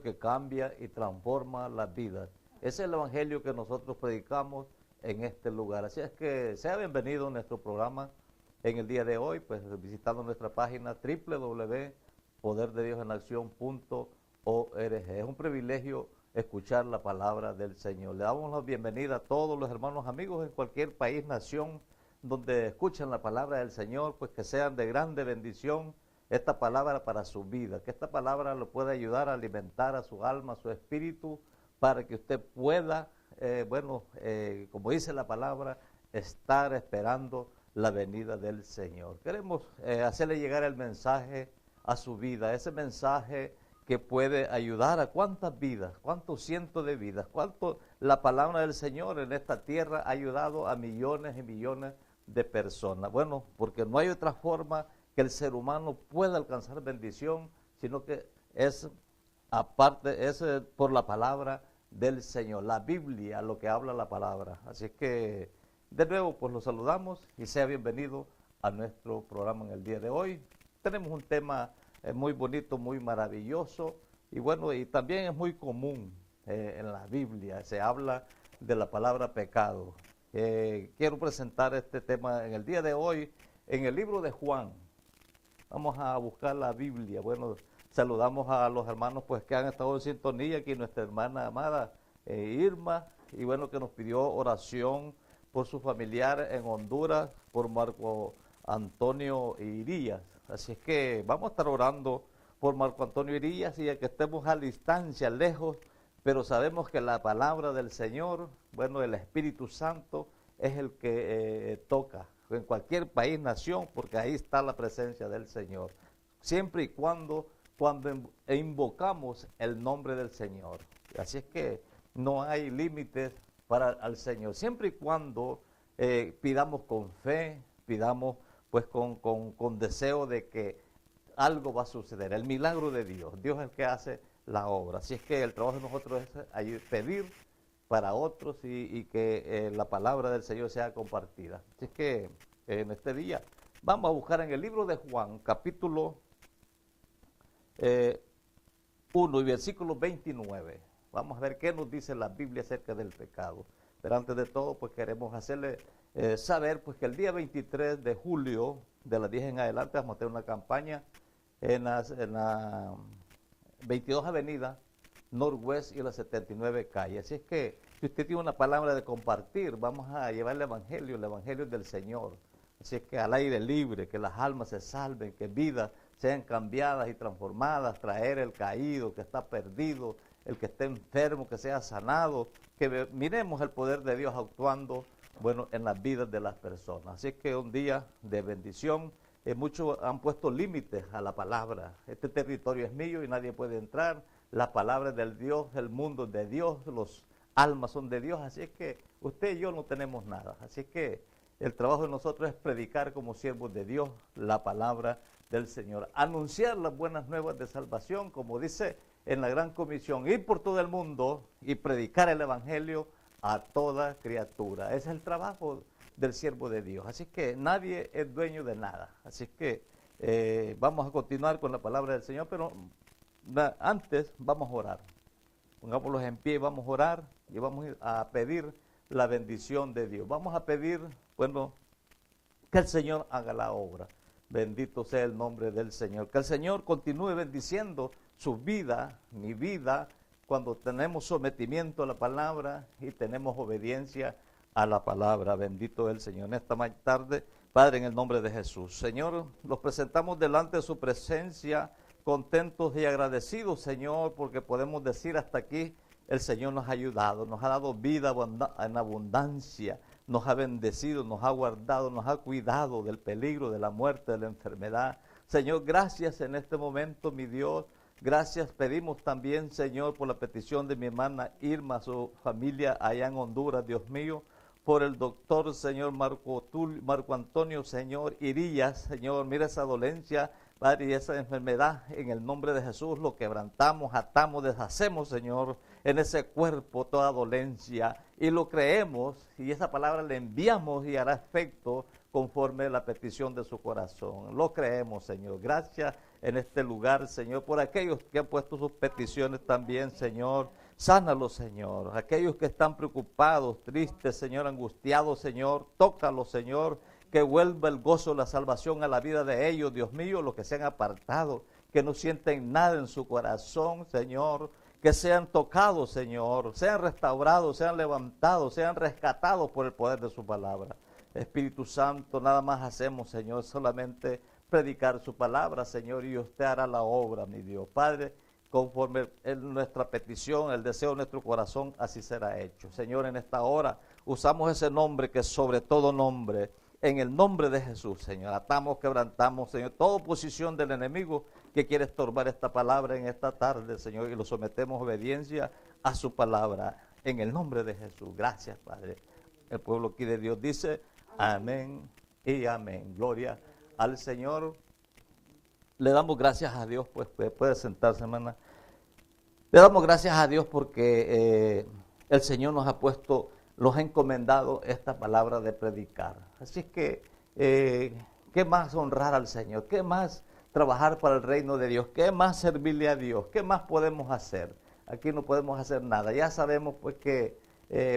que cambia y transforma las vidas. Ese es el evangelio que nosotros predicamos en este lugar. Así es que sea bienvenido a nuestro programa en el día de hoy, pues visitando nuestra página www.poderdediosenaccion.org. Es un privilegio escuchar la palabra del Señor. Le damos la bienvenida a todos los hermanos amigos en cualquier país, nación, donde escuchan la palabra del Señor, pues que sean de grande bendición esta palabra para su vida, que esta palabra lo pueda ayudar a alimentar a su alma, a su espíritu, para que usted pueda, como dice la palabra, estar esperando la venida del Señor. Queremos hacerle llegar el mensaje a su vida, ese mensaje que puede ayudar a cuántas vidas, cuántos cientos de vidas, cuánto la palabra del Señor en esta tierra ha ayudado a millones y millones de personas. Bueno, porque no hay otra forma que el ser humano pueda alcanzar bendición, sino que es aparte, es por la palabra del Señor, la Biblia, lo que habla la palabra. Así que de nuevo pues lo saludamos y sea bienvenido a nuestro programa en el día de hoy. Tenemos un tema muy bonito, muy maravilloso y bueno, y también es muy común en la Biblia, se habla de la palabra pecado. Quiero presentar este tema en el día de hoy en el libro de Juan. Vamos a buscar la Biblia. Bueno, saludamos a los hermanos pues que han estado en sintonía, aquí nuestra hermana amada Irma, y bueno, que nos pidió oración por su familiar en Honduras, por Marco Antonio Irías. Así es que vamos a estar orando por Marco Antonio Irías y a que estemos a distancia, lejos, pero sabemos que la palabra del Señor, bueno, el Espíritu Santo es el que toca en cualquier país, nación, porque ahí está la presencia del Señor. Siempre y cuando invocamos el nombre del Señor. Así es que no hay límites para el Señor. Siempre y cuando pidamos con fe, pidamos pues con deseo de que algo va a suceder. El milagro de Dios. Dios es el que hace la obra. Así es que el trabajo de nosotros es pedir para otros y que la palabra del Señor sea compartida. Así es que en este día vamos a buscar en el libro de Juan, capítulo 1 y versículo 29. Vamos a ver qué nos dice la Biblia acerca del pecado. Pero antes de todo, pues queremos hacerle saber pues que el día 23 de julio, de las 10 en adelante, vamos a tener una campaña en la 22 Avenida Northwest y la 79 Calle. Así es que si usted tiene una palabra de compartir, vamos a llevar el Evangelio del Señor. Así es que al aire libre, que las almas se salven, que vidas sean cambiadas y transformadas, traer el caído, que está perdido, el que esté enfermo, que sea sanado, que miremos el poder de Dios actuando, bueno, en las vidas de las personas. Así es que un día de bendición. Muchos han puesto límites a la palabra. Este territorio es mío y nadie puede entrar. La palabra es del Dios, el mundo es de Dios, los almas son de Dios. Así es que usted y yo no tenemos nada. Así es que el trabajo de nosotros es predicar como siervos de Dios la palabra del Señor. Anunciar las buenas nuevas de salvación, como dice en la gran comisión, ir por todo el mundo y predicar el evangelio a toda criatura. Ese es el trabajo del siervo de Dios. Así que nadie es dueño de nada. Así que vamos a continuar con la palabra del Señor, pero antes vamos a orar. Pongámoslos en pie, vamos a orar y vamos a pedir la bendición de Dios. Vamos a pedir, bueno, que el Señor haga la obra. Bendito sea el nombre del Señor. Que el Señor continúe bendiciendo su vida, mi vida, cuando tenemos sometimiento a la palabra y tenemos obediencia a la palabra. Bendito el Señor. En esta tarde, Padre, en el nombre de Jesús. Señor, los presentamos delante de su presencia, contentos y agradecidos, Señor, porque podemos decir hasta aquí, el Señor nos ha ayudado, nos ha dado vida en abundancia, nos ha bendecido, nos ha guardado, nos ha cuidado del peligro, de la muerte, de la enfermedad. Señor, gracias en este momento, mi Dios. Gracias pedimos también, Señor, por la petición de mi hermana Irma, su familia allá en Honduras, Dios mío, por el doctor, Señor, Marco Antonio, Señor, Irías, Señor, mira esa dolencia, Padre, y esa enfermedad, en el nombre de Jesús, lo quebrantamos, atamos, deshacemos, Señor, en ese cuerpo toda dolencia, y lo creemos, y esa palabra le enviamos y hará efecto conforme a la petición de su corazón. Lo creemos, Señor. Gracias en este lugar, Señor, por aquellos que han puesto sus peticiones también, Señor. Sánalos, Señor. Aquellos que están preocupados, tristes, Señor, angustiados, Señor, tócalos, Señor. Que vuelva el gozo, la salvación a la vida de ellos, Dios mío, los que se han apartado, que no sienten nada en su corazón, Señor. Que sean tocados, Señor, sean restaurados, sean levantados, sean rescatados por el poder de su palabra. Espíritu Santo, nada más hacemos, Señor, solamente predicar su palabra, Señor, y usted hará la obra, mi Dios. Padre, conforme nuestra petición, el deseo de nuestro corazón, así será hecho. Señor, en esta hora usamos ese nombre que es sobre todo nombre, en el nombre de Jesús, Señor. Atamos, quebrantamos, Señor, toda oposición del enemigo que quiere estorbar esta palabra en esta tarde, Señor, y lo sometemos a obediencia a su palabra, en el nombre de Jesús. Gracias, Padre. El pueblo aquí de Dios dice, amén y amén. Gloria al Señor. Le damos gracias a Dios, pues puede sentarse, hermana. Le damos gracias a Dios porque el Señor nos ha puesto, nos ha encomendado esta palabra de predicar. Así es que, ¿qué más honrar al Señor? ¿Qué más trabajar para el reino de Dios? ¿Qué más servirle a Dios? ¿Qué más podemos hacer? Aquí no podemos hacer nada. Ya sabemos pues que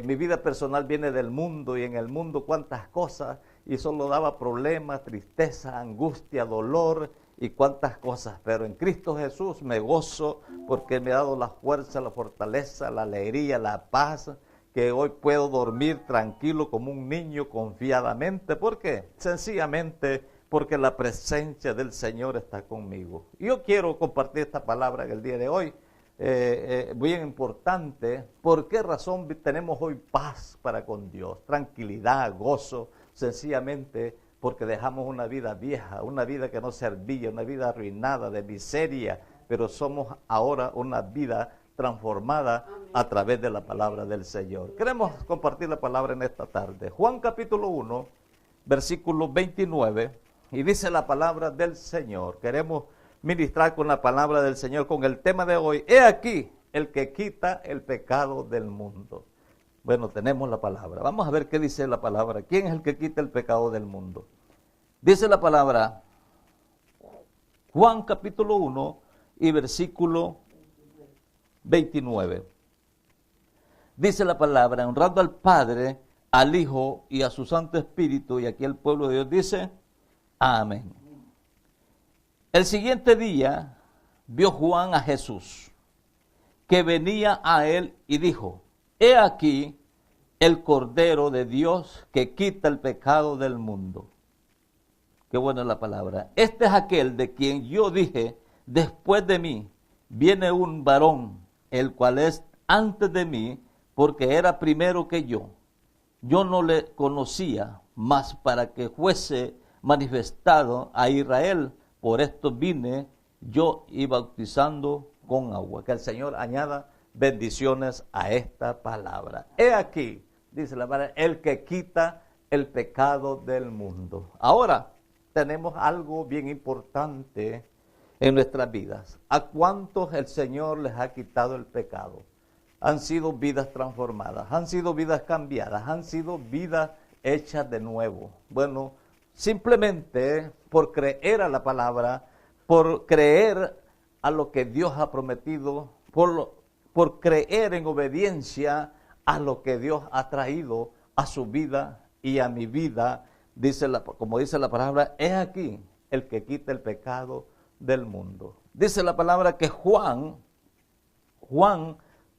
mi vida personal viene del mundo y en el mundo cuántas cosas y solo daba problemas, tristeza, angustia, dolor y cuántas cosas. Pero en Cristo Jesús me gozo porque me ha dado la fuerza, la fortaleza, la alegría, la paz, que hoy puedo dormir tranquilo como un niño confiadamente. ¿Por qué? Sencillamente porque la presencia del Señor está conmigo. Yo quiero compartir esta palabra en el día de hoy, bien importante. ¿Por qué razón tenemos hoy paz para con Dios? Tranquilidad, gozo, sencillamente porque dejamos una vida vieja, una vida que no servía, una vida arruinada, de miseria, pero somos ahora una vida transformada a través de la palabra del Señor. Queremos compartir la palabra en esta tarde. Juan capítulo 1, versículo 29, y dice la palabra del Señor. Queremos ministrar con la palabra del Señor, con el tema de hoy. He aquí el que quita el pecado del mundo. Bueno, tenemos la palabra. Vamos a ver qué dice la palabra. ¿Quién es el que quita el pecado del mundo? Dice la palabra, Juan capítulo 1 y versículo 29. Dice la palabra, honrando al Padre, al Hijo y a su Santo Espíritu, y aquí el pueblo de Dios dice, amén. El siguiente día vio Juan a Jesús, que venía a él y dijo, he aquí el Cordero de Dios que quita el pecado del mundo. Qué buena es la palabra. Este es aquel de quien yo dije, después de mí viene un varón, el cual es antes de mí, porque era primero que yo. Yo no le conocía, mas para que fuese manifestado a Israel, por esto vine yo y bautizando con agua. Que el Señor añada bendiciones a esta palabra. He aquí, dice la palabra, el que quita el pecado del mundo. Ahora tenemos algo bien importante en nuestras vidas. ¿A cuántos el Señor les ha quitado el pecado? Han sido vidas transformadas, han sido vidas cambiadas, han sido vidas hechas de nuevo. Bueno, simplemente por creer a la palabra, por creer a lo que Dios ha prometido, por creer en obediencia a lo que Dios ha traído a su vida y a mi vida, como dice la palabra, es aquí el que quita el pecado del mundo. Dice la palabra que Juan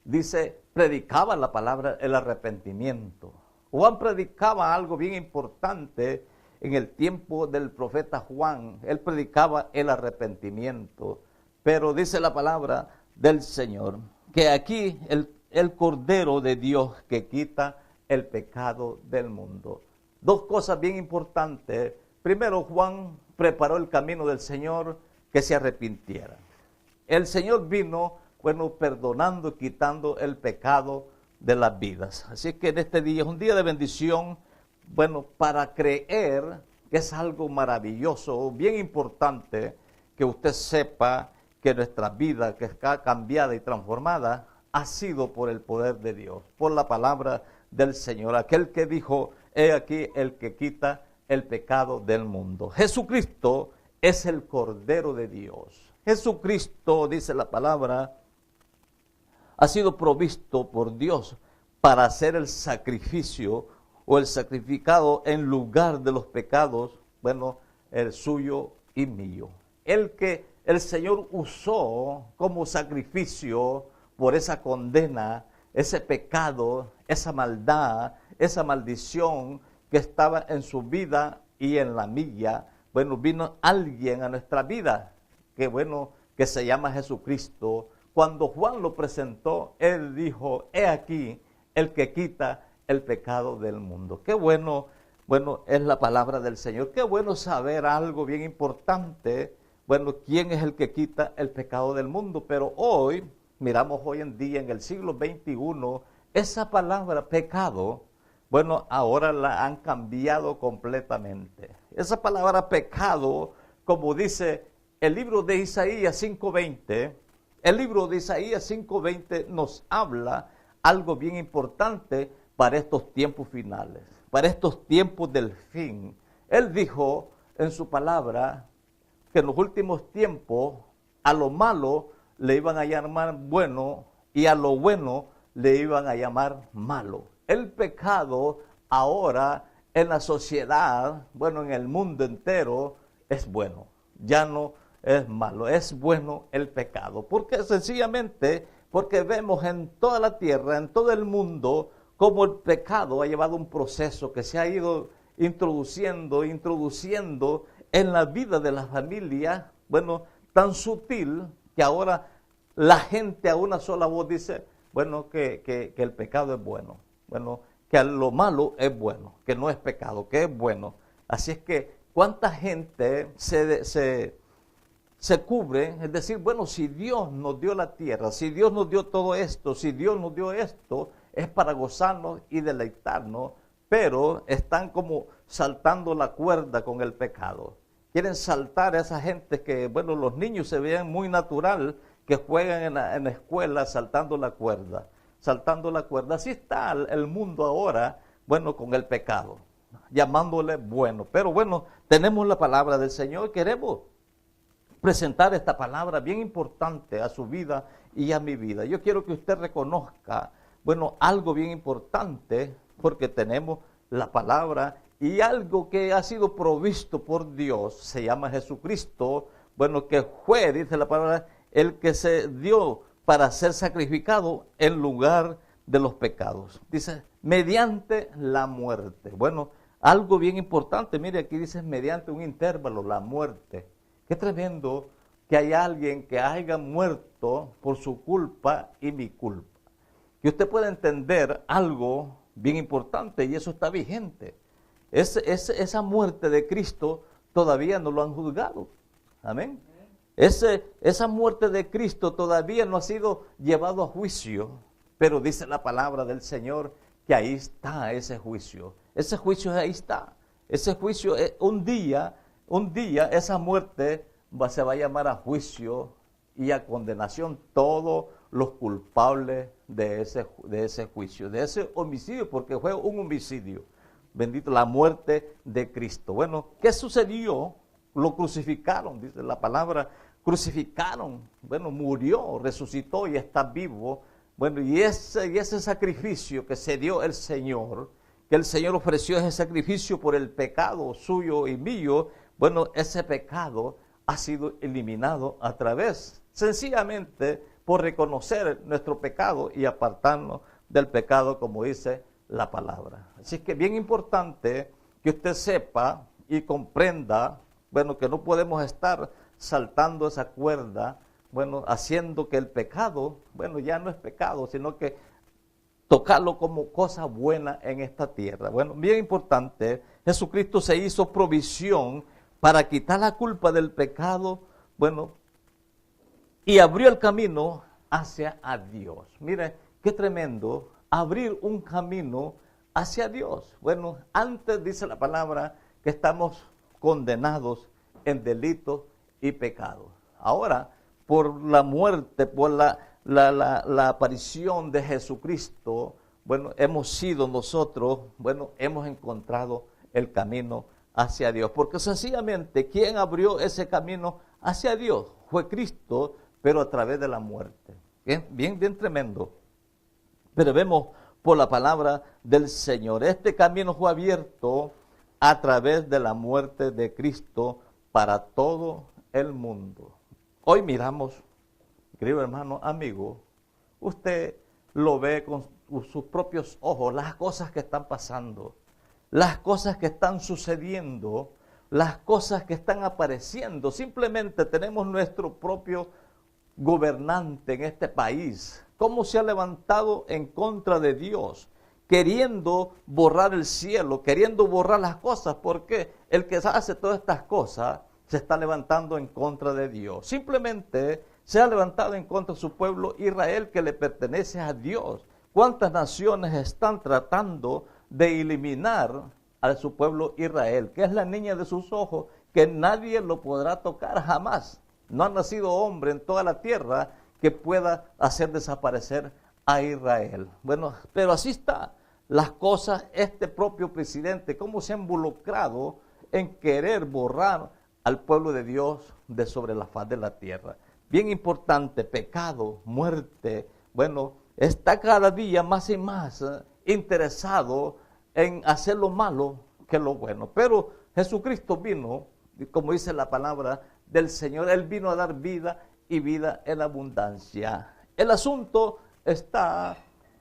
dice, predicaba la palabra, el arrepentimiento. Juan predicaba algo bien importante en el tiempo del profeta Juan. Él predicaba el arrepentimiento. Pero dice la palabra del Señor, que aquí el Cordero de Dios que quita el pecado del mundo. Dos cosas bien importantes. Primero, Juan preparó el camino del Señor que se arrepintiera. El Señor vino, bueno, perdonando, quitando el pecado de las vidas. Así que en este día es un día de bendición, bueno, para creer que es algo maravilloso, bien importante, que usted sepa que nuestra vida, que está cambiada y transformada, ha sido por el poder de Dios, por la palabra del Señor, aquel que dijo, he aquí el que quita el pecado del mundo. Jesucristo es el Cordero de Dios. Jesucristo, dice la palabra, ha sido provisto por Dios para hacer el sacrificio o el sacrificado en lugar de los pecados, bueno, el suyo y mío. El que el Señor usó como sacrificio por esa condena, ese pecado, esa maldad, esa maldición que estaba en su vida y en la mía. Bueno, vino alguien a nuestra vida que se llama Jesucristo. Cuando Juan lo presentó, él dijo: he aquí el que quita el pecado del mundo. Qué bueno es la palabra del Señor. Qué bueno saber algo bien importante. Bueno, ¿quién es el que quita el pecado del mundo? Pero hoy, miramos hoy en día, en el siglo XXI, esa palabra pecado, bueno, ahora la han cambiado completamente. Esa palabra pecado, como dice el libro de Isaías 5:20, el libro de Isaías 5:20 nos habla algo bien importante para estos tiempos finales, para estos tiempos del fin. Él dijo en su palabra que en los últimos tiempos a lo malo le iban a llamar bueno y a lo bueno le iban a llamar malo. El pecado ahora en la sociedad, bueno, en el mundo entero, es bueno, ya no es malo, es bueno el pecado. Porque sencillamente, porque vemos en toda la tierra, en todo el mundo, cómo el pecado ha llevado un proceso que se ha ido introduciendo en la vida de la familia, bueno, tan sutil que ahora la gente a una sola voz dice, bueno, que el pecado es bueno, bueno, que lo malo es bueno, que no es pecado, que es bueno. Así es que, ¿cuánta gente se cubre? Es decir, bueno, si Dios nos dio la tierra, si Dios nos dio todo esto, si Dios nos dio esto, es para gozarnos y deleitarnos, pero están como saltando la cuerda con el pecado. Quieren saltar a esa gente que, bueno, los niños se ven muy natural que juegan en la escuela saltando la cuerda. Así está el mundo ahora, bueno, con el pecado, llamándole bueno. Pero bueno, tenemos la palabra del Señor, queremos presentar esta palabra bien importante a su vida y a mi vida. Yo quiero que usted reconozca, bueno, algo bien importante, porque tenemos la palabra y algo que ha sido provisto por Dios, se llama Jesucristo, bueno, que fue, dice la palabra, el que se dio para ser sacrificado en lugar de los pecados. Dice, mediante la muerte. Bueno, algo bien importante, mire, aquí dice mediante un intervalo, la muerte. Qué tremendo que hay alguien que haya muerto por su culpa y mi culpa. Que usted pueda entender algo bien importante y eso está vigente. Esa muerte de Cristo todavía no lo han juzgado. Amén. Esa muerte de Cristo todavía no ha sido llevado a juicio, pero dice la palabra del Señor que ahí está ese juicio. Ese juicio ahí está. Ese juicio, un día esa muerte se va a llamar a juicio y a condenación todos los culpables de ese juicio, de ese homicidio, porque fue un homicidio. Bendito, la muerte de Cristo. Bueno, ¿qué sucedió? Lo crucificaron, dice la palabra, crucificaron. Bueno, murió, resucitó y está vivo. Bueno, y ese sacrificio que se dio el Señor, que el Señor ofreció ese sacrificio por el pecado suyo y mío, bueno, ese pecado ha sido eliminado a través, sencillamente, por reconocer nuestro pecado y apartarnos del pecado, como dice la palabra. Así que bien importante que usted sepa y comprenda, bueno, que no podemos estar saltando esa cuerda, bueno, haciendo que el pecado, bueno, ya no es pecado, sino que tocarlo como cosa buena en esta tierra. Bueno, bien importante, Jesucristo se hizo provisión para quitar la culpa del pecado, bueno, y abrió el camino hacia a Dios. Mire, qué tremendo, abrir un camino hacia Dios. Bueno, antes dice la palabra que estamos condenados en delitos y pecados. Ahora, por la muerte, por la aparición de Jesucristo, bueno, hemos sido nosotros, bueno, hemos encontrado el camino hacia Dios. Porque sencillamente, ¿quién abrió ese camino hacia Dios? Fue Cristo, pero a través de la muerte. Bien tremendo. Pero vemos por la palabra del Señor, este camino fue abierto a través de la muerte de Cristo para todo el mundo. Hoy miramos, querido hermano, amigo, usted lo ve con sus propios ojos, las cosas que están pasando, las cosas que están sucediendo, las cosas que están apareciendo. Simplemente tenemos nuestro propio gobernante en este país, cómo se ha levantado en contra de Dios, queriendo borrar el cielo, queriendo borrar las cosas, porque el que hace todas estas cosas se está levantando en contra de Dios. Simplemente se ha levantado en contra de su pueblo Israel, que le pertenece a Dios. ¿Cuántas naciones están tratando de eliminar a su pueblo Israel, que es la niña de sus ojos, que nadie lo podrá tocar jamás? No ha nacido hombre en toda la tierra que pueda hacer desaparecer a Israel. Bueno, pero así está las cosas, este propio presidente, cómo se ha involucrado en querer borrar al pueblo de Dios de sobre la faz de la tierra. Bien importante, pecado, muerte, bueno, está cada día más y más interesado en hacer lo malo que lo bueno. Pero Jesucristo vino, como dice la palabra del Señor, Él vino a dar vida y vida en abundancia. El asunto está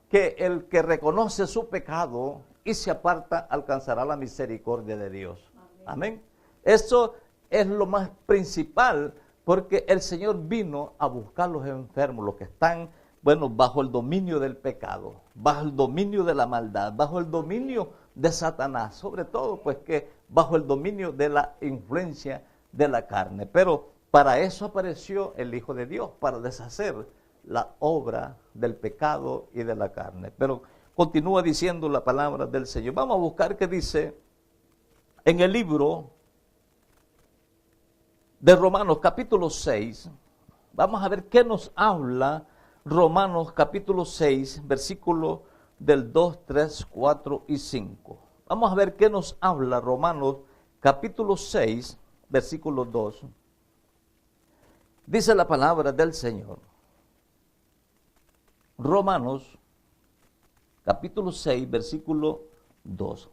que el que reconoce su pecado y se aparta alcanzará la misericordia de Dios. Amén. Eso es lo más principal, porque el Señor vino a buscar los enfermos, los que están, bueno, bajo el dominio del pecado, bajo el dominio de la maldad, bajo el dominio de Satanás, sobre todo pues que bajo el dominio de la influencia de la carne. Pero para eso apareció el Hijo de Dios, para deshacer la obra del pecado y de la carne. Pero continúa diciendo la palabra del Señor. Vamos a buscar qué dice en el libro de Romanos capítulo 6. Vamos a ver qué nos habla Romanos capítulo 6, versículo del 2, 3, 4 y 5. Vamos a ver qué nos habla Romanos capítulo 6, versículo 2. Dice la palabra del Señor. Romanos capítulo 6, versículo 2.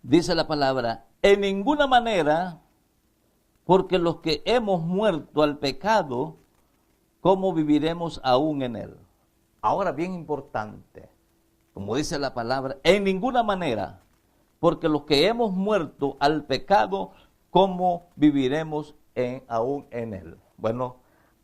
Dice la palabra, en ninguna manera, porque los que hemos muerto al pecado, ¿cómo viviremos aún en él? Ahora, bien importante, como dice la palabra, en ninguna manera, porque los que hemos muerto al pecado, ¿cómo viviremos aún en él? Bueno,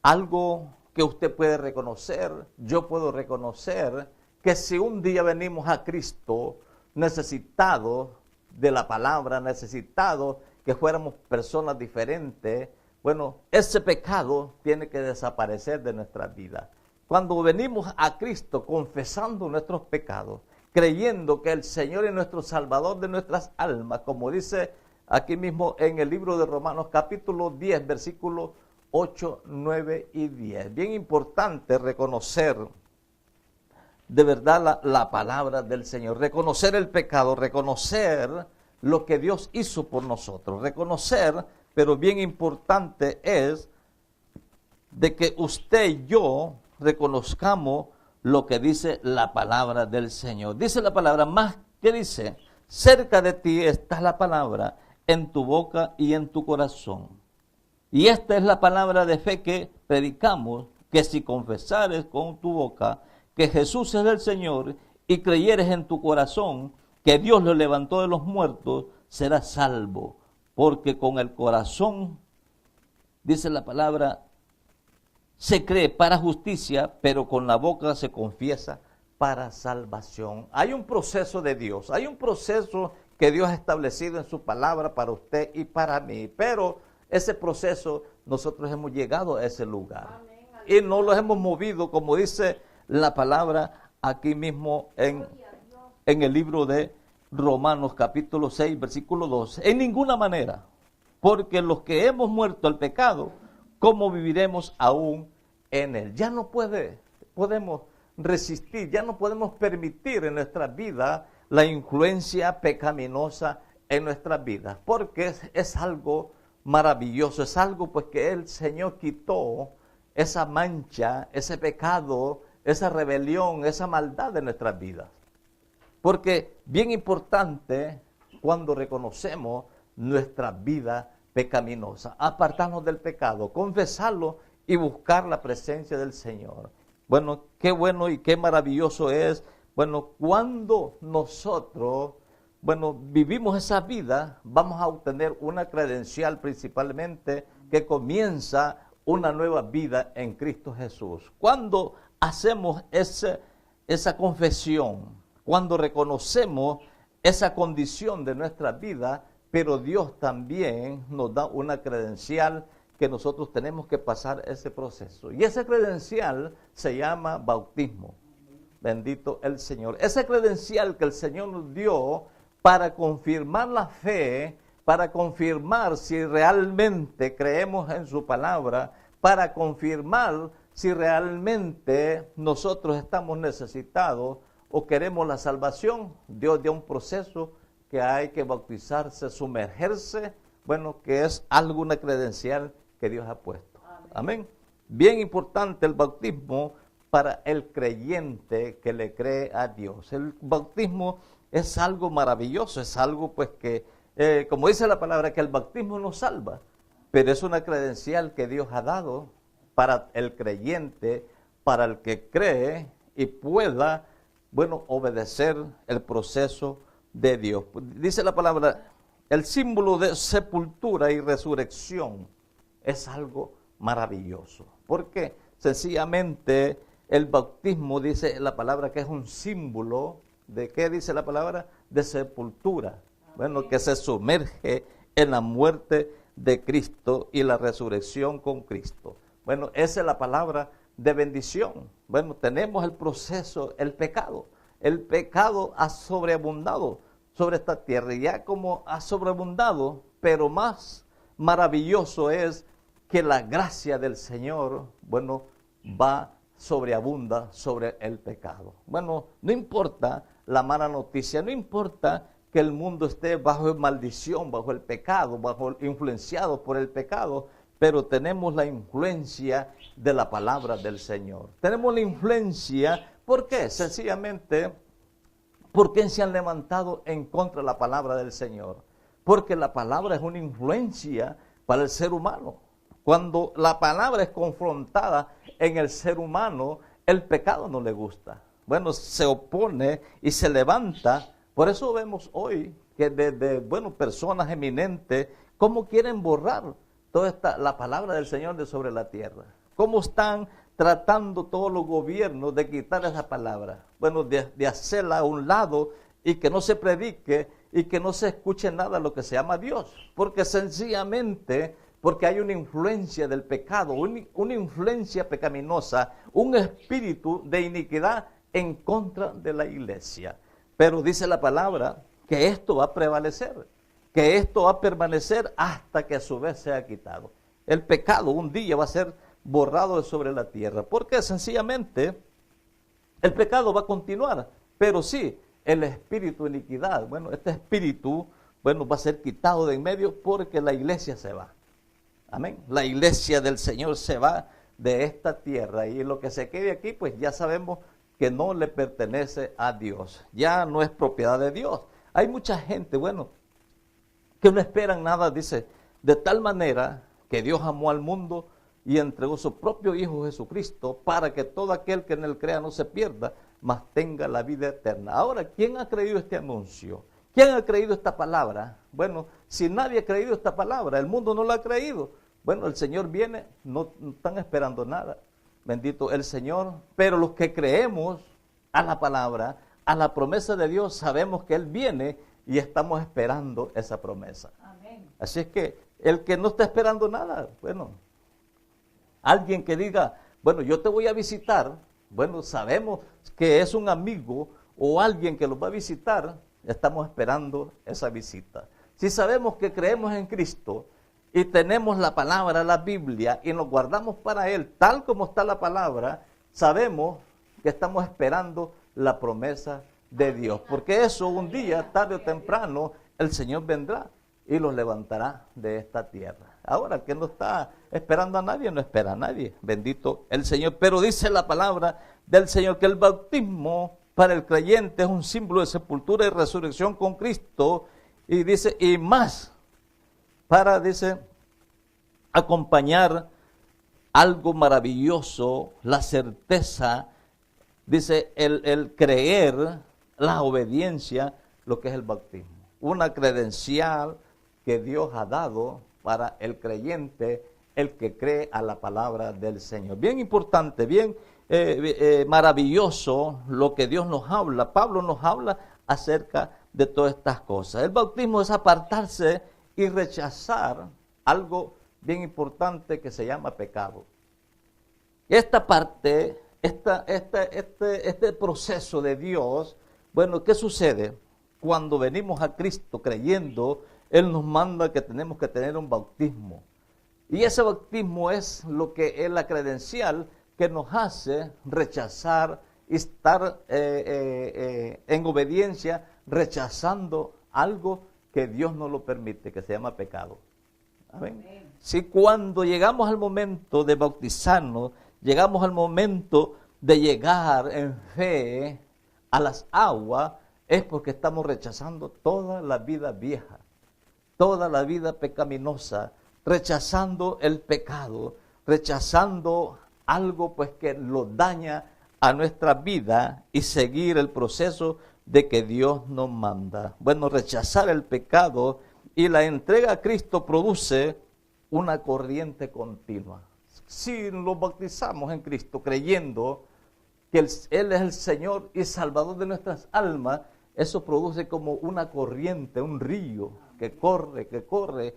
algo que usted puede reconocer, yo puedo reconocer, que si un día venimos a Cristo necesitados de la palabra, necesitados que fuéramos personas diferentes, bueno, ese pecado tiene que desaparecer de nuestra vida. Cuando venimos a Cristo confesando nuestros pecados, creyendo que el Señor es nuestro Salvador de nuestras almas, como dice aquí mismo en el libro de Romanos capítulo 10, versículos 8, 9 y 10. Bien importante reconocer de verdad la palabra del Señor, reconocer el pecado, reconocer lo que Dios hizo por nosotros, reconocer, pero bien importante es de que usted y yo reconozcamos lo que dice la palabra del Señor. Dice la palabra, más que dice, cerca de ti está la palabra, en tu boca y en tu corazón. Y esta es la palabra de fe que predicamos, que si confesares con tu boca que Jesús es el Señor y creyeres en tu corazón que Dios lo levantó de los muertos, serás salvo. Porque con el corazón, dice la palabra, se cree para justicia, pero con la boca se confiesa para salvación. Hay un proceso de Dios, hay un proceso que Dios ha establecido en su palabra para usted y para mí, pero ese proceso nosotros hemos llegado a ese lugar. Amén. Y no los hemos movido, como dice la palabra aquí mismo en el libro de Romanos capítulo 6, versículo 12. En ninguna manera, porque los que hemos muerto al pecado, ¿cómo viviremos aún en él? Ya no podemos resistir, ya no podemos permitir en nuestra vida la influencia pecaminosa en nuestras vidas, porque es algo maravilloso, es algo pues que el Señor quitó esa mancha, ese pecado, esa rebelión, esa maldad de nuestras vidas. Porque bien importante cuando reconocemos nuestra vida pecaminosa, apartarnos del pecado, confesarlo y buscar la presencia del Señor. Bueno, qué bueno y qué maravilloso es, bueno, cuando nosotros, bueno, vivimos esa vida, vamos a obtener una credencial principalmente que comienza una nueva vida en Cristo Jesús. Cuando hacemos esa confesión, cuando reconocemos esa condición de nuestra vida, pero Dios también nos da una credencial que nosotros tenemos que pasar ese proceso. Y esa credencial se llama bautismo. Bendito el Señor. Esa credencial que el Señor nos dio para confirmar la fe, para confirmar si realmente creemos en su palabra, para confirmar si realmente nosotros estamos necesitados o queremos la salvación. Dios dio un proceso que hay que bautizarse, sumergerse, bueno, que es alguna credencial que Dios ha puesto. Amén. Bien importante el bautismo para el creyente que le cree a Dios. El bautismo es algo maravilloso, es algo pues que, como dice la palabra, que el bautismo nos salva, pero es una credencial que Dios ha dado para el creyente, para el que cree y pueda, bueno, obedecer el proceso de Dios. Dice la palabra, el símbolo de sepultura y resurrección es algo maravilloso. Porque sencillamente el bautismo, dice la palabra, que es un símbolo de, ¿qué dice la palabra? De sepultura. Bueno, que se sumerge en la muerte de Cristo y la resurrección con Cristo. Bueno, esa es la palabra de bendición. Bueno, tenemos el proceso, el pecado. El pecado ha sobreabundado sobre esta tierra, y ya como ha sobreabundado, pero más maravilloso es que la gracia del Señor, bueno, sobreabunda sobre el pecado. Bueno, no importa la mala noticia, no importa que el mundo esté bajo maldición, bajo el pecado, influenciado por el pecado, pero tenemos la influencia de la palabra del Señor. Tenemos la influencia, ¿por qué? Sencillamente, porque se han levantado en contra de la palabra del Señor. Porque la palabra es una influencia para el ser humano. Cuando la palabra es confrontada en el ser humano, el pecado no le gusta. Bueno, se opone y se levanta. Por eso vemos hoy que bueno, personas eminentes, cómo quieren borrar toda la palabra del Señor de sobre la tierra. Cómo están tratando todos los gobiernos de quitar esa palabra. Bueno, de hacerla a un lado y que no se predique y que no se escuche nada de lo que se llama Dios. Porque sencillamente, porque hay una influencia del pecado, una influencia pecaminosa, un espíritu de iniquidad en contra de la iglesia. Pero dice la palabra que esto va a prevalecer, que esto va a permanecer hasta que a su vez sea quitado. El pecado un día va a ser borrado de sobre la tierra, porque sencillamente el pecado va a continuar, pero sí, el espíritu de iniquidad, bueno, este espíritu, bueno, va a ser quitado de en medio porque la iglesia se va. Amén. La iglesia del Señor se va de esta tierra y lo que se quede aquí, pues ya sabemos que no le pertenece a Dios, ya no es propiedad de Dios. Hay mucha gente, bueno, que no esperan nada, dice, de tal manera que Dios amó al mundo y entregó su propio Hijo Jesucristo para que todo aquel que en él crea no se pierda, mas tenga la vida eterna. Ahora, ¿quién ha creído este anuncio? ¿Quién ha creído esta palabra? Bueno, si nadie ha creído esta palabra, el mundo no la ha creído. Bueno, el Señor viene, no están esperando nada. Bendito el Señor. Pero los que creemos a la palabra, a la promesa de Dios, sabemos que Él viene y estamos esperando esa promesa. Amén. Así es que el que no está esperando nada, bueno, alguien que diga, bueno, yo te voy a visitar, bueno, sabemos que es un amigo o alguien que los va a visitar, estamos esperando esa visita. Si sabemos que creemos en Cristo y tenemos la palabra, la Biblia, y nos guardamos para Él, tal como está la palabra, sabemos que estamos esperando la promesa de Dios. Porque eso un día, tarde o temprano, el Señor vendrá y los levantará de esta tierra. Ahora, que no está esperando a nadie, no espera a nadie. Bendito el Señor. Pero dice la palabra del Señor que el bautismo para el creyente es un símbolo de sepultura y resurrección con Cristo. Y dice, y más, para, dice, acompañar algo maravilloso, la certeza, dice, el creer, la obediencia, lo que es el bautismo. Una credencial que Dios ha dado para el creyente, el que cree a la palabra del Señor. Bien importante, bien maravilloso lo que Dios nos habla. Pablo nos habla acerca de todas estas cosas. El bautismo es apartarse y rechazar algo bien importante que se llama pecado. Esta parte, este proceso de Dios, bueno, ¿qué sucede? Cuando venimos a Cristo creyendo, Él nos manda que tenemos que tener un bautismo. Y ese bautismo es lo que es la credencial que nos hace rechazar y estar en obediencia, rechazando algo que Dios no lo permite, que se llama pecado. Amén. Si cuando llegamos al momento de bautizarnos, llegamos al momento de llegar en fe a las aguas, es porque estamos rechazando toda la vida vieja, toda la vida pecaminosa, rechazando el pecado, rechazando algo pues que lo daña a nuestra vida y seguir el proceso de que Dios nos manda. Bueno, rechazar el pecado y la entrega a Cristo produce una corriente continua. Si nos bautizamos en Cristo creyendo que Él es el Señor y Salvador de nuestras almas, eso produce como una corriente, un río que corre,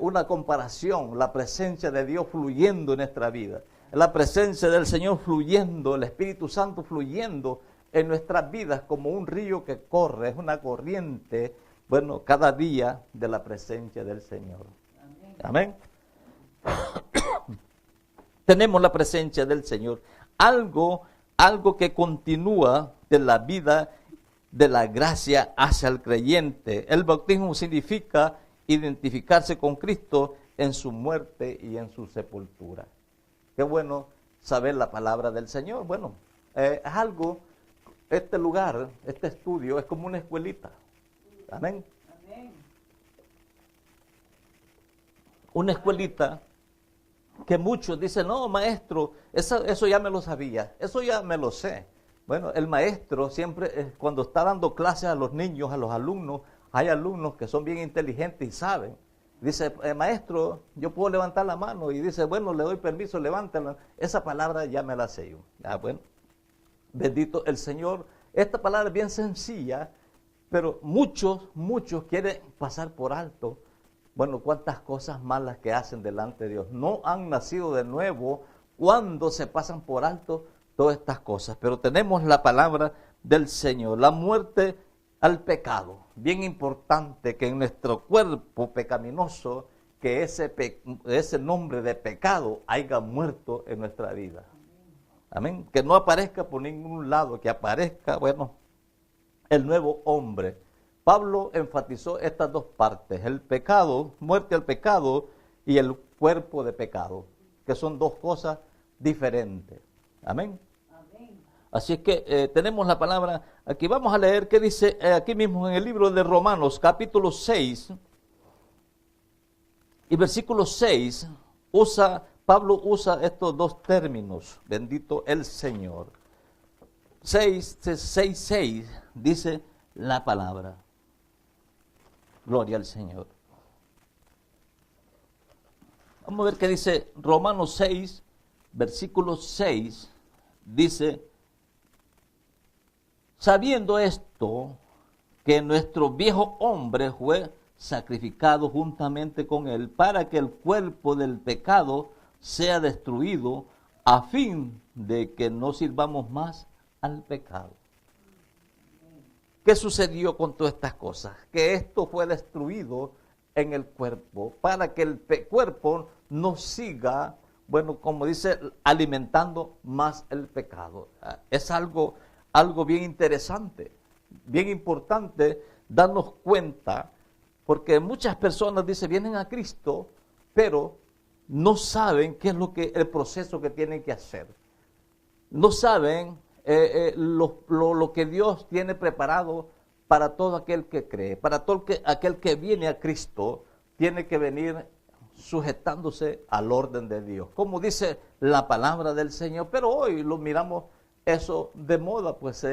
una comparación, la presencia de Dios fluyendo en nuestra vida, la presencia del Señor fluyendo, el Espíritu Santo fluyendo en nuestras vidas como un río que corre, es una corriente, bueno, cada día de la presencia del Señor. Amén. Tenemos la presencia del Señor, algo que continúa de la vida de la gracia hacia el creyente. El bautismo significa identificarse con Cristo en su muerte y en su sepultura. Qué bueno saber la palabra del Señor. Bueno, es algo, este lugar, este estudio es como una escuelita. Amén. Una escuelita que muchos dicen, no, maestro, eso ya me lo sabía, eso ya me lo sé. Bueno, el maestro siempre, cuando está dando clases a los niños, a los alumnos, hay alumnos que son bien inteligentes y saben. Dice, maestro, yo puedo levantar la mano. Y dice, bueno, le doy permiso, levántala. Esa palabra ya me la sé yo. Bueno, bendito el Señor. Esta palabra es bien sencilla, pero muchos quieren pasar por alto. Bueno, cuántas cosas malas que hacen delante de Dios. No han nacido de nuevo cuando se pasan por alto todas estas cosas. Pero tenemos la palabra del Señor. La muerte al pecado. Bien importante que en nuestro cuerpo pecaminoso, que ese nombre de pecado haya muerto en nuestra vida. Amén. Que no aparezca por ningún lado, que aparezca, bueno, el nuevo hombre. Pablo enfatizó estas dos partes, el pecado, muerte al pecado y el cuerpo de pecado, que son dos cosas diferentes. Amén. Así es que tenemos la palabra, aquí vamos a leer qué dice aquí mismo en el libro de Romanos, capítulo 6, y versículo 6, Pablo usa estos dos términos, bendito el Señor. 6 dice la palabra, gloria al Señor. Vamos a ver qué dice Romanos 6, versículo 6, dice, sabiendo esto, que nuestro viejo hombre fue sacrificado juntamente con él, para que el cuerpo del pecado sea destruido, a fin de que no sirvamos más al pecado. ¿Qué sucedió con todas estas cosas? Que esto fue destruido en el cuerpo, para que el cuerpo no siga bueno, como dice, alimentando más el pecado. Es algo bien interesante, bien importante darnos cuenta, porque muchas personas, dice, vienen a Cristo, pero no saben qué es el proceso que tienen que hacer. No saben lo que Dios tiene preparado para todo aquel que cree, para todo aquel que viene a Cristo, tiene que venir sujetándose al orden de Dios, como dice la palabra del Señor. Pero hoy lo miramos eso de moda, pues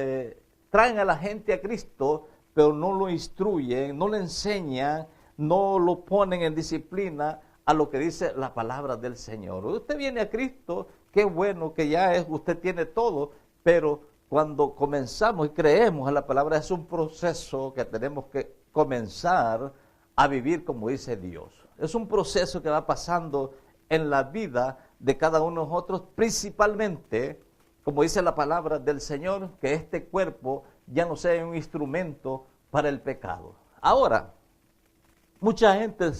traen a la gente a Cristo, pero no lo instruyen, no le enseñan, no lo ponen en disciplina a lo que dice la palabra del Señor. Usted viene a Cristo, qué bueno que usted tiene todo, pero cuando comenzamos y creemos en la palabra, es un proceso que tenemos que comenzar a vivir como dice Dios. Es un proceso que va pasando en la vida de cada uno de nosotros, principalmente, como dice la palabra del Señor, que este cuerpo ya no sea un instrumento para el pecado. Ahora, mucha gente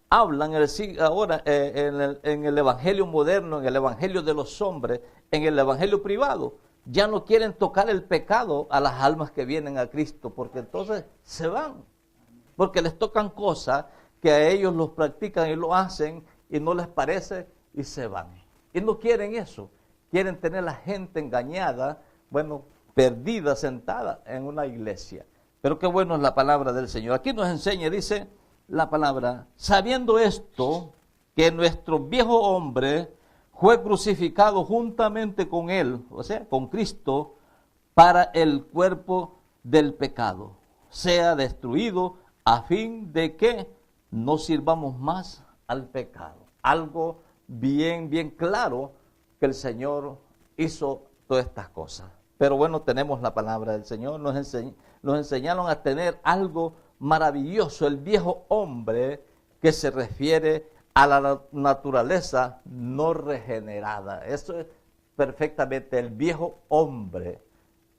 hablan ahora en el evangelio moderno, en el evangelio de los hombres, en el evangelio privado, ya no quieren tocar el pecado a las almas que vienen a Cristo, porque entonces se van, porque les tocan cosas que a ellos los practican y lo hacen y no les parece y se van. Y no quieren eso, quieren tener a la gente engañada, bueno, perdida, sentada en una iglesia. Pero qué bueno es la palabra del Señor. Aquí nos enseña, dice la palabra, sabiendo esto, que nuestro viejo hombre fue crucificado juntamente con él, o sea, con Cristo, para el cuerpo del pecado, sea destruido a fin de que no sirvamos más al pecado. Algo bien claro que el Señor hizo todas estas cosas. Pero bueno, tenemos la palabra del Señor, nos enseñaron a tener algo maravilloso, el viejo hombre, que se refiere a la naturaleza no regenerada. Eso es perfectamente el viejo hombre,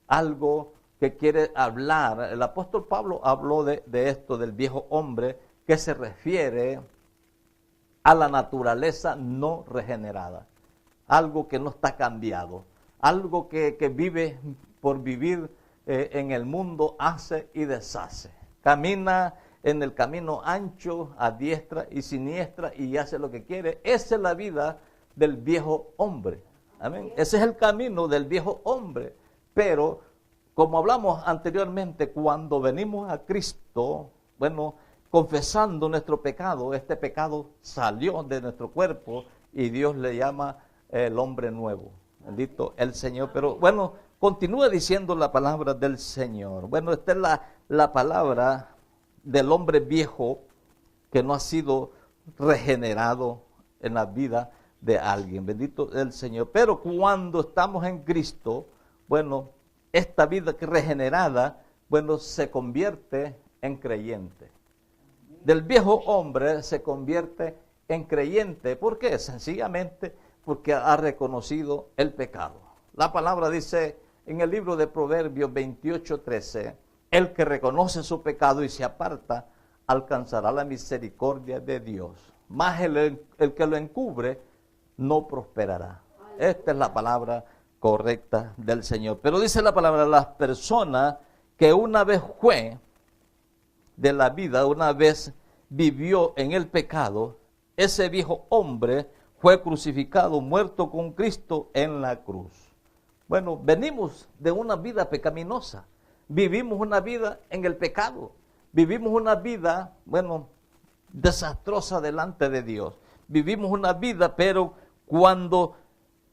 algo que quiere hablar. El apóstol Pablo habló de esto, del viejo hombre, que se refiere a la naturaleza no regenerada, algo que no está cambiado, algo que vive por vivir en el mundo, hace y deshace, camina en el camino ancho, a diestra y siniestra, y hace lo que quiere. Esa es la vida del viejo hombre. Amén. Ese es el camino del viejo hombre. Pero, como hablamos anteriormente, cuando venimos a Cristo, bueno, confesando nuestro pecado, este pecado salió de nuestro cuerpo y Dios le llama el hombre nuevo. Bendito el Señor. Pero bueno, continúa diciendo la palabra del Señor. Bueno, esta es la palabra del hombre viejo que no ha sido regenerado en la vida de alguien. Bendito el Señor. Pero cuando estamos en Cristo, bueno, esta vida que regenerada, bueno, se convierte en creyente. Del viejo hombre se convierte en creyente. ¿Por qué? Sencillamente porque ha reconocido el pecado. La palabra dice en el libro de Proverbios 28:13, el que reconoce su pecado y se aparta, alcanzará la misericordia de Dios. Mas el que lo encubre, no prosperará. Esta es la palabra correcta del Señor. Pero dice la palabra, las personas que una vez fue de la vida, una vez vivió en el pecado, ese viejo hombre fue crucificado, muerto con Cristo en la cruz. Bueno, venimos de una vida pecaminosa, vivimos una vida en el pecado, vivimos una vida, bueno, desastrosa delante de Dios. Vivimos una vida, pero cuando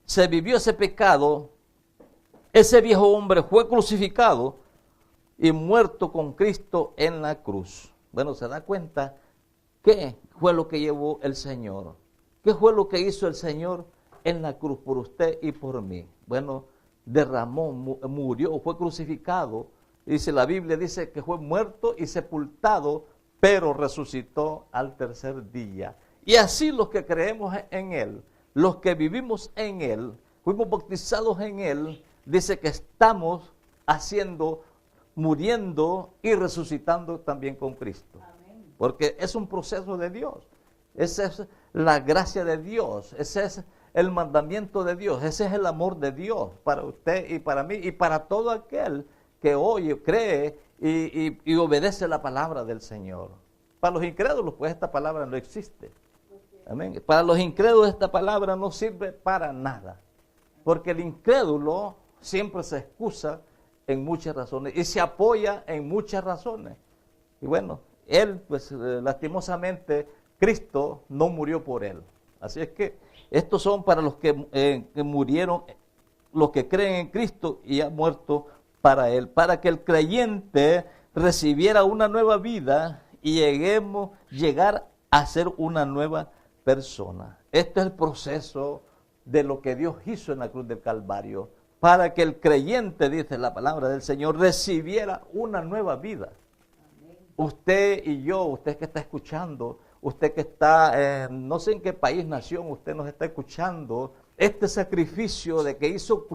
se vivió ese pecado, ese viejo hombre fue crucificado y muerto con Cristo en la cruz. Bueno, se da cuenta qué fue lo que llevó el Señor. ¿Qué fue lo que hizo el Señor en la cruz por usted y por mí? Bueno, derramó, murió, fue crucificado. Dice la Biblia, dice que fue muerto y sepultado, pero resucitó al tercer día. Y así los que creemos en Él, los que vivimos en Él, fuimos bautizados en Él, dice que estamos muriendo y resucitando también con Cristo. Porque es un proceso de Dios. Esa es la gracia de Dios. Esa es el mandamiento de Dios. Ese es el amor de Dios para usted y para mí y para todo aquel que oye, cree y obedece la palabra del Señor. Para los incrédulos, pues esta palabra no existe. Amén. Para los incrédulos esta palabra no sirve para nada. Porque el incrédulo siempre se excusa en muchas razones y se apoya en muchas razones. Y bueno, él, pues lastimosamente, Cristo no murió por él. Así es que estos son para los que murieron, los que creen en Cristo y han muerto para él, para que el creyente recibiera una nueva vida y llegar a ser una nueva persona. Este es el proceso de lo que Dios hizo en la cruz del Calvario, para que el creyente, dice la palabra del Señor, recibiera una nueva vida. Usted y yo, usted que está escuchando, usted que está, no sé en qué país, nación, usted nos está escuchando, este sacrificio de que hizo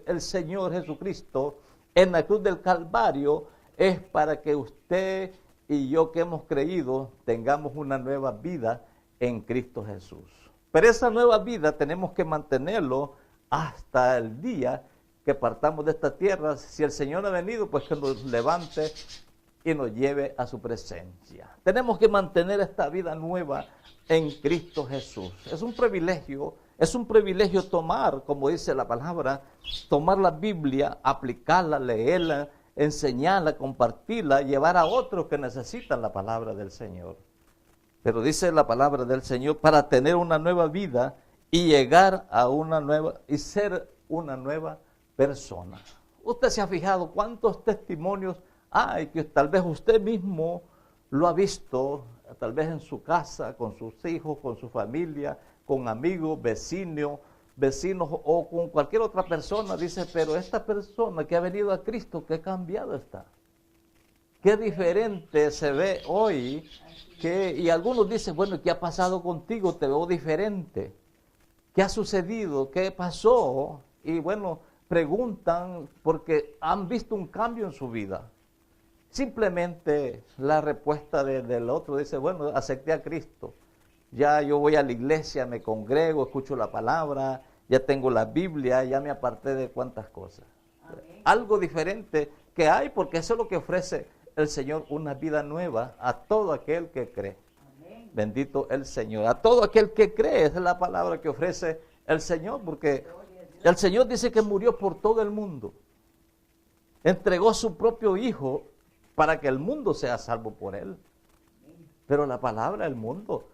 el Señor Jesucristo en la cruz del Calvario es para que usted y yo que hemos creído tengamos una nueva vida en Cristo Jesús. Pero esa nueva vida tenemos que mantenerlo hasta el día que partamos de esta tierra. Si el Señor ha venido, pues que nos levante y nos lleve a su presencia. Tenemos que mantener esta vida nueva en Cristo Jesús. Es un privilegio tomar, como dice la palabra, tomar la Biblia, aplicarla, leerla, enseñarla, compartirla, llevar a otros que necesitan la palabra del Señor. Pero dice la palabra del Señor, para tener una nueva vida y llegar a una nueva, y ser una nueva persona. Usted se ha fijado cuántos testimonios hay que tal vez usted mismo lo ha visto, tal vez en su casa, con sus hijos, con su familia, con amigos, vecinos o con cualquier otra persona. Dice, pero esta persona que ha venido a Cristo, qué cambiado está. Qué diferente se ve hoy. Y algunos dicen, bueno, ¿qué ha pasado contigo? Te veo diferente. ¿Qué ha sucedido? ¿Qué pasó? Y bueno, preguntan porque han visto un cambio en su vida. Simplemente la respuesta del otro dice, bueno, acepté a Cristo. Ya yo voy a la iglesia, me congrego, escucho la palabra, ya tengo la Biblia, ya me aparté de cuantas cosas. Amén. Algo diferente que hay, porque eso es lo que ofrece el Señor, una vida nueva a todo aquel que cree. Amén. Bendito el Señor. A todo aquel que cree, esa es la palabra que ofrece el Señor, porque el Señor dice que murió por todo el mundo. Entregó su propio Hijo para que el mundo sea salvo por él. Pero la palabra del mundo,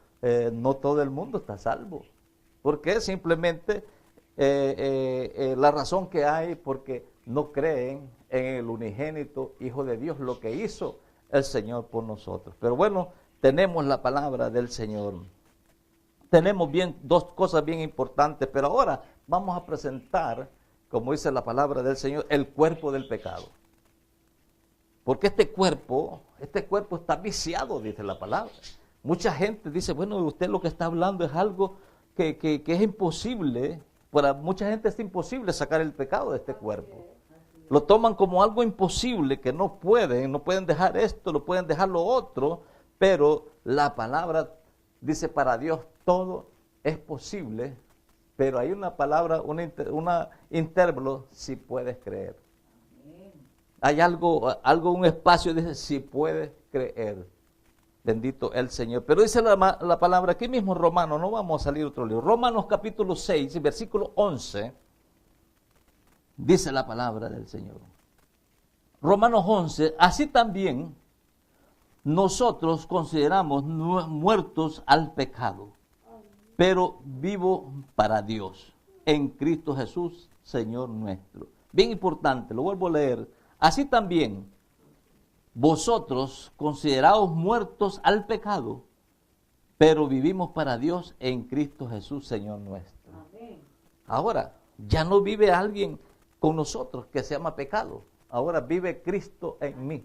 no todo el mundo está salvo. ¿Por qué? Simplemente la razón que hay, porque no creen en el unigénito Hijo de Dios, lo que hizo el Señor por nosotros. Pero bueno, tenemos la palabra del Señor. Tenemos dos cosas bien importantes, pero ahora vamos a presentar, como dice la palabra del Señor, el cuerpo del pecado. Porque este cuerpo está viciado, dice la palabra. Mucha gente dice, bueno, usted lo que está hablando es algo que es imposible. Para mucha gente es imposible sacar el pecado de este cuerpo. Lo toman como algo imposible, que no pueden dejar esto, no pueden dejar lo otro. Pero la palabra dice, para Dios todo es posible. Pero hay una palabra, un intervalo, si puedes creer. Hay un espacio, dice, si puedes creer. Bendito el Señor. Pero dice la palabra, aquí mismo en Romanos, no vamos a salir otro libro. Romanos capítulo 6, versículo 11, dice la palabra del Señor. Romanos 11, así también nosotros consideramos muertos al pecado, pero vivo para Dios, en Cristo Jesús, Señor nuestro. Bien importante, lo vuelvo a leer. Así también, vosotros consideraos muertos al pecado, pero vivimos para Dios en Cristo Jesús, Señor nuestro. Amén. Ahora, ya no vive alguien con nosotros que se llama pecado. Ahora vive Cristo en mí.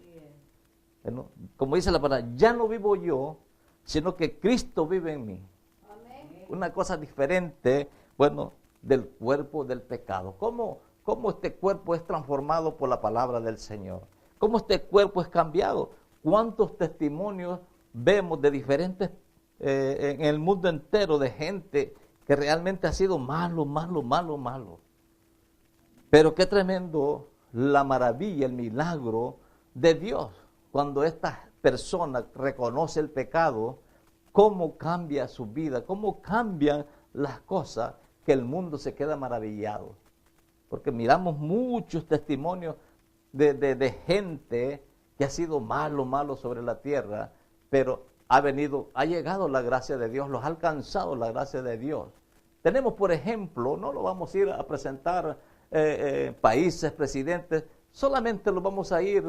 Bueno, como dice la palabra, ya no vivo yo, sino que Cristo vive en mí. Amén. Una cosa diferente, bueno, del cuerpo del pecado. ¿Cómo este cuerpo es transformado por la palabra del Señor? ¿Cómo este cuerpo es cambiado? ¿Cuántos testimonios vemos de diferentes, en el mundo entero, de gente que realmente ha sido malo, malo, malo, malo. Pero qué tremendo la maravilla, el milagro de Dios. Cuando esta persona reconoce el pecado, cómo cambia su vida, cómo cambian las cosas, que el mundo se queda maravillado. Porque miramos muchos testimonios de gente que ha sido malo, malo sobre la tierra, pero ha llegado la gracia de Dios, los ha alcanzado la gracia de Dios. Tenemos, por ejemplo, no lo vamos a ir a presentar países, presidentes, solamente lo vamos a ir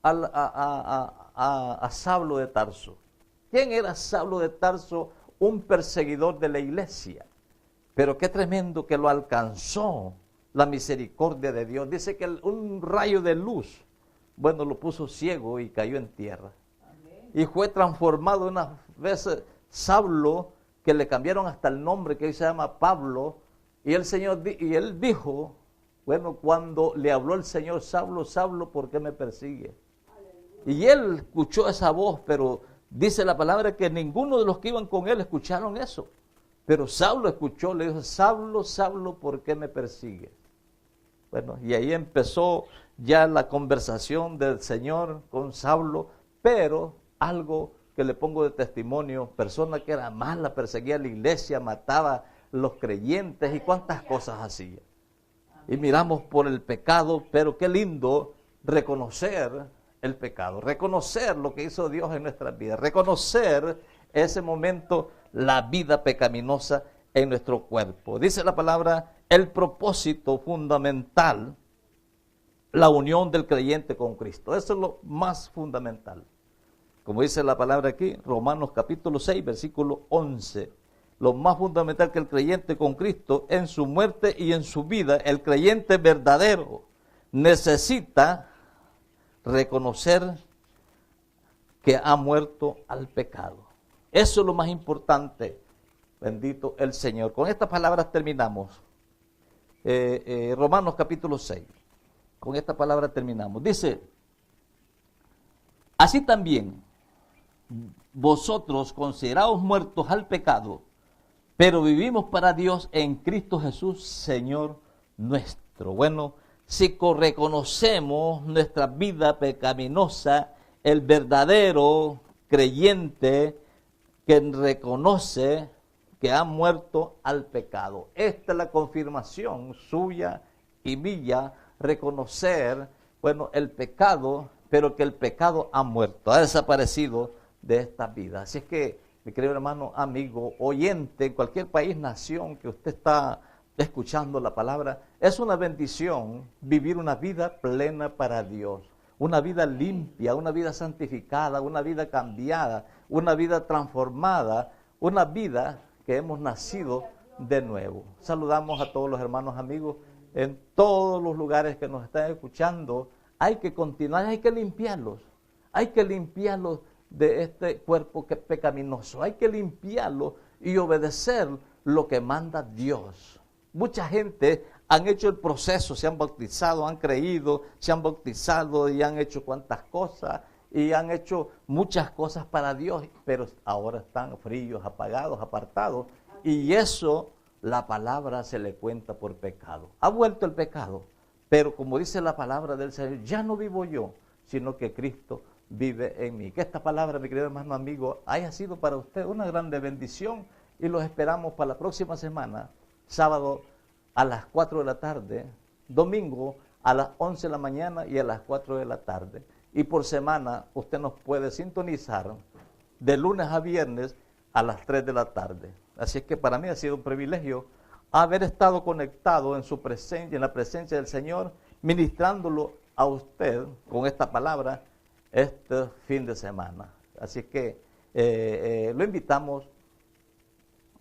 a Saulo de Tarso. ¿Quién era Saulo de Tarso? Un perseguidor de la iglesia. Pero qué tremendo que lo alcanzó la misericordia de Dios. Dice que un rayo de luz, bueno, lo puso ciego y cayó en tierra. Amén. Y fue transformado una vez Saulo, que le cambiaron hasta el nombre, que hoy se llama Pablo. Y él dijo, bueno, cuando le habló el Señor, Saulo, Saulo, ¿por qué me persigue? Y él escuchó esa voz, pero dice la palabra que ninguno de los que iban con él escucharon eso. Pero Saulo escuchó, le dijo, Saulo, Saulo, ¿por qué me persigues? Bueno, y ahí empezó ya la conversación del Señor con Saulo, pero algo que le pongo de testimonio, persona que era mala, perseguía a la iglesia, mataba a los creyentes y cuántas cosas hacía. Y miramos por el pecado, pero qué lindo reconocer el pecado, reconocer lo que hizo Dios en nuestras vidas, reconocer ese momento, la vida pecaminosa en nuestro cuerpo. Dice la palabra, el propósito fundamental, la unión del creyente con Cristo. Eso es lo más fundamental. Como dice la palabra aquí, Romanos capítulo 6, versículo 11. Lo más fundamental que el creyente con Cristo en su muerte y en su vida, el creyente verdadero necesita reconocer que ha muerto al pecado. Eso es lo más importante. Bendito el Señor. Con estas palabras terminamos. Romanos capítulo 6. Con esta palabra terminamos. Dice, así también vosotros consideraos muertos al pecado, pero vivimos para Dios en Cristo Jesús, Señor nuestro. Bueno, si reconocemos nuestra vida pecaminosa, el verdadero creyente que reconoce que ha muerto al pecado. Esta es la confirmación suya y mía, reconocer, bueno, el pecado, pero que el pecado ha muerto, ha desaparecido de esta vida. Así es que, mi querido hermano, amigo, oyente, en cualquier país, nación que usted está escuchando la palabra, es una bendición vivir una vida plena para Dios, una vida limpia, una vida santificada, una vida cambiada, una vida transformada, una vida que hemos nacido de nuevo. Saludamos a todos los hermanos amigos en todos los lugares que nos están escuchando. Hay que continuar, hay que limpiarlos de este cuerpo que es pecaminoso, hay que limpiarlo y obedecer lo que manda Dios. Mucha gente han hecho el proceso, se han bautizado, han creído, se han bautizado y han hecho cuantas cosas y han hecho muchas cosas para Dios, pero ahora están fríos, apagados, apartados, y eso la palabra se le cuenta por pecado. Ha vuelto el pecado, pero como dice la palabra del Señor, ya no vivo yo, sino que Cristo vive en mí. Que esta palabra, mi querido hermano amigo, haya sido para usted una grande bendición y los esperamos para la próxima semana, sábado a las 4 de la tarde, domingo a las 11 de la mañana y a las 4 de la tarde. Y por semana usted nos puede sintonizar de lunes a viernes a las 3 de la tarde. Así es que para mí ha sido un privilegio haber estado conectado en su presencia, en la presencia del Señor, ministrándolo a usted con esta palabra este fin de semana. Así es que lo invitamos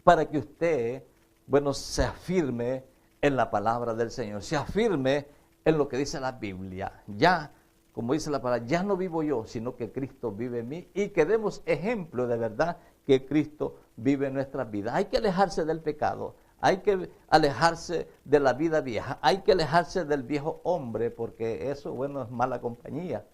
para que usted, bueno, se afirme en la palabra del Señor, se afirme en lo que dice la Biblia. Ya, como dice la palabra, ya no vivo yo, sino que Cristo vive en mí, y que demos ejemplo de verdad que Cristo vive en nuestras vidas. Hay que alejarse del pecado, hay que alejarse de la vida vieja, hay que alejarse del viejo hombre, porque eso, bueno, es mala compañía.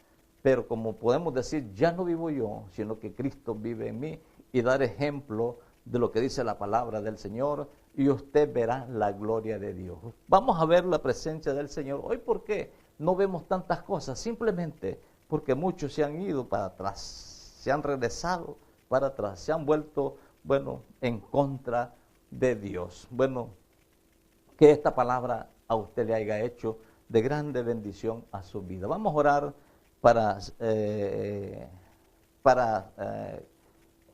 Pero como podemos decir, ya no vivo yo, sino que Cristo vive en mí, y dar ejemplo de lo que dice la palabra del Señor y usted verá la gloria de Dios. Vamos a ver la presencia del Señor. Hoy, ¿por qué no vemos tantas cosas? Simplemente porque muchos se han ido para atrás, se han regresado para atrás, se han vuelto, en contra de Dios. Que esta palabra a usted le haya hecho de grande bendición a su vida. Vamos a orar para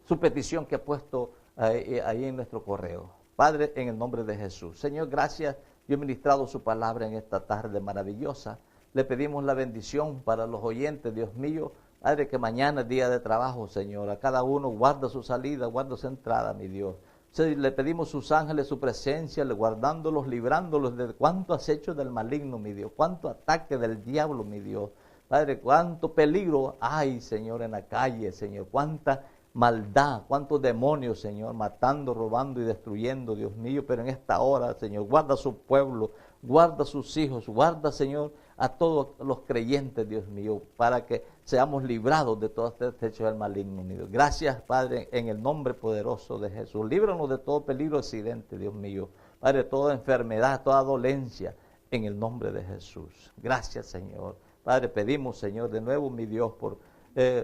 su petición que ha puesto ahí en nuestro correo. Padre, en el nombre de Jesús. Señor, gracias. Yo he ministrado su palabra en esta tarde maravillosa. Le pedimos la bendición para los oyentes, Dios mío. Padre, que mañana es día de trabajo, Señor. A cada uno guarda su salida, guarda su entrada, mi Dios. Le pedimos sus ángeles, su presencia, guardándolos, librándolos de cuánto acecho del maligno, mi Dios. Cuánto ataque del diablo, mi Dios. Padre, cuánto peligro hay, Señor, en la calle, Señor. Cuánta maldad, cuántos demonios, Señor, matando, robando y destruyendo, Dios mío. Pero en esta hora, Señor, guarda a su pueblo, guarda a sus hijos, guarda, Señor, a todos los creyentes, Dios mío, para que seamos librados de todo este hecho del maligno, mi Dios. Gracias, Padre, en el nombre poderoso de Jesús. Líbranos de todo peligro accidente, Dios mío. Padre, toda enfermedad, toda dolencia, en el nombre de Jesús. Gracias, Señor. Padre, pedimos, Señor, de nuevo, mi Dios, por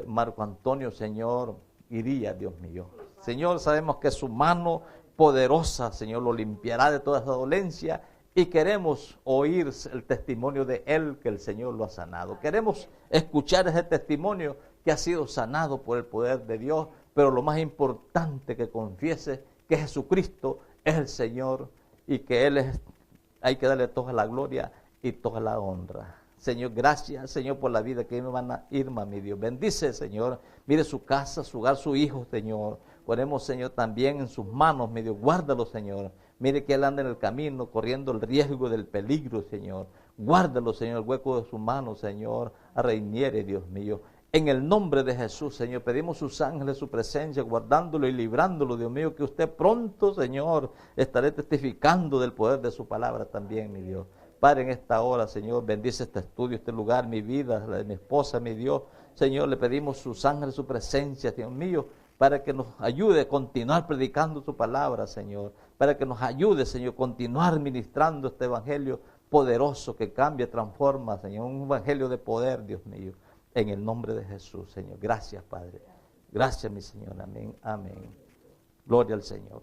Marco Antonio, Señor, iría, Dios mío. Señor, sabemos que su mano poderosa, Señor, lo limpiará de toda esa dolencia. Y queremos oír el testimonio de él, que el Señor lo ha sanado. Queremos escuchar ese testimonio que ha sido sanado por el poder de Dios. Pero lo más importante, que confiese que Jesucristo es el Señor y que Él es, hay que darle toda la gloria y toda la honra. Señor, gracias, Señor, por la vida que me van a Irma, mi Dios. Bendice, Señor. Mire su casa, su hogar, su hijo, Señor. Ponemos, Señor, también en sus manos, mi Dios. Guárdalo, Señor. Mire que él anda en el camino, corriendo el riesgo del peligro, Señor. Guárdalo, Señor, el hueco de su mano, Señor. A Reiniere, Dios mío. En el nombre de Jesús, Señor, pedimos sus ángeles, su presencia, guardándolo y librándolo, Dios mío. Que usted pronto, Señor, estaré testificando del poder de su palabra también, mi Dios. Padre, en esta hora, Señor, bendice este estudio, este lugar, mi vida, la de mi esposa, mi Dios. Señor, le pedimos sus ángeles, su presencia, Dios mío, para que nos ayude a continuar predicando su palabra, Señor. Para que nos ayude, Señor, a continuar ministrando este evangelio poderoso que cambia, transforma, Señor. Un evangelio de poder, Dios mío. En el nombre de Jesús, Señor. Gracias, Padre. Gracias, mi Señor. Amén. Amén. Gloria al Señor.